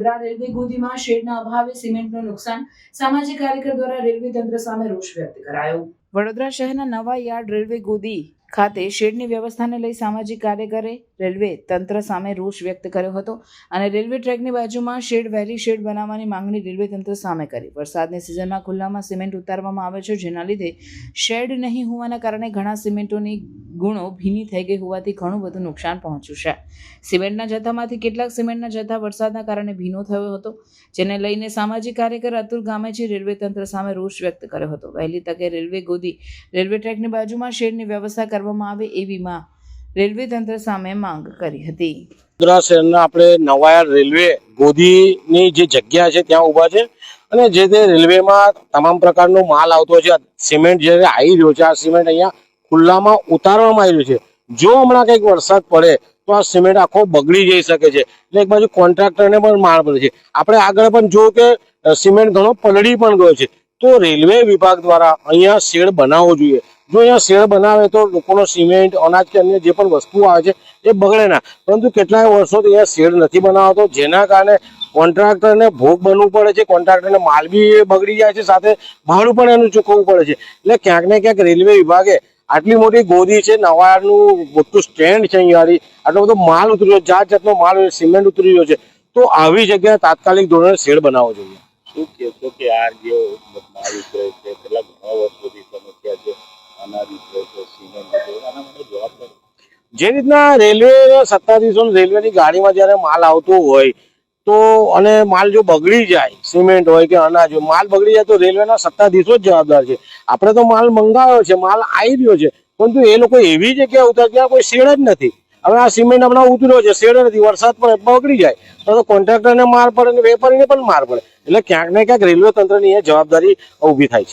Vadodara railway ગોદીમાં શેડના અભાવે સિમેન્ટનું નુકસાન, સામાજિક કાર્યકર દ્વારા રેલવે તંત્ર સામે રોષ વ્યક્ત કરાયો। વડોદરા શહેરના નવા યાર્ડ રેલવે ગોદી ખાતે શેડની વ્યવસ્થાને લઈ સામાજિક કાર્યકરે રેલવે તંત્ર સામે રોષ વ્યક્ત કર્યો હતો અને રેલવે ટ્રેકની બાજુમાં શેડ વહેલી શેડ બનાવવાની માંગણી રેલવે તંત્ર સામે કરી। વરસાદની સિઝનમાં ખુલ્લામાં સિમેન્ટ ઉતારવામાં આવે છે, જેના લીધે શેડ નહીં હોવાના કારણે ઘણા સિમેન્ટોની ગુણો ભીની થઈ ગઈ હોવાથી ઘણું બધું નુકસાન પહોંચ્યું છે। સિમેન્ટના જથ્થામાંથી કેટલાક સિમેન્ટના જથ્થા વરસાદના કારણે ભીનો થયો હતો, જેને લઈને સામાજિક કાર્યકર અતુલ ગામેચી રેલવે તંત્ર સામે રોષ વ્યક્ત કર્યો હતો। વહેલી તકે રેલવે ગોદી રેલવે ટ્રેકની બાજુમાં શેડની વ્યવસ્થા કરવામાં આવે એવી રેલવે તંત્ર સામે માંગ કરી હતી। વડોદરા શહેરના આપણે નવાયાર્ડ રેલવે ગોદીની જે જગ્યા છે ત્યાં ઊભા છે અને જે તે રેલવેમાં તમામ પ્રકારનો માલ આવતો છે। સિમેન્ટ જે આવી રહ્યો છે, આ સિમેન્ટ અહીંયા ખુલ્લામાં ઉતારવામાં આવી રહ્યું છે। જો હમણાં કંઈક વરસાદ પડે તો આ સિમેન્ટ આખો બગડી જઈ શકે છે, એટલે એક બાજુ કોન્ટ્રાક્ટરને પણ માર પડે છે। આપણે આગળ પણ જોયું કે સિમેન્ટ ઘણો પલળી પણ ગયો છે, તો રેલવે વિભાગ દ્વારા અહીંયા શેડ બનાવવો જોઈએ। જો અહીંયા શેડ બનાવે તો લોકોનો સિમેન્ટ, અનાજ કે અન્ય જે પણ વસ્તુઓ આવે છે એ બગડે ના, પરંતુ કેટલાય વર્ષોથી અહીંયા શેડ નથી બનાવતો, જેના કારણે કોન્ટ્રાક્ટરને ભોગ બનવું પડે છે। કોન્ટ્રાક્ટરને માલ બી બગડી જાય છે, સાથે ભાડું પણ એનું ચૂકવવું પડે છે। એટલે ક્યાંક ને ક્યાંક રેલવે વિભાગે આટલી મોટી ગોદી છે, નવાયાર્ડનું મોટું સ્ટેન્ડ છે, અહીંયા આટલો બધો માલ ઉતર્યો, જાત જાતનો માલ, સિમેન્ટ ઉતરી રહ્યો છે, તો આવી જગ્યાએ તાત્કાલિક ધોરણે શેડ બનાવવો જોઈએ। શું કહેશો કે આ જે માલ ઉતરે છે, કેટલા ઘણા વર્ષોથી સમસ્યા છે, અનાજ ઉતરે છે, સિમેન્ટ ઉતરે છે, આના માટે જવાબદાર જે રીતના રેલવે સત્તાધીશો રેલવેની ગાડીમાં જ્યારે માલ આવતો હોય તો અને માલ જો બગડી જાય, સિમેન્ટ હોય કે અનાજ હોય, માલ બગડી જાય તો રેલવેના સત્તાધીશો જ જવાબદાર છે। આપણે તો માલ મંગાવ્યો છે, માલ આવી રહ્યો છે, પરંતુ એ લોકો એવી જગ્યાએ ઉતારે ત્યાં કોઈ શેડ જ નથી। હવે આ સિમેન્ટ હમણાં ઉતર્યો છે, શેડ નથી, વરસાદ પડે બગડી જાય તો કોન્ટ્રાક્ટરને માર પડે અને વેપારીને પણ માર પડે। એટલે ક્યાંક ને ક્યાંક રેલવે તંત્રની એ જવાબદારી ઊભી થાય છે।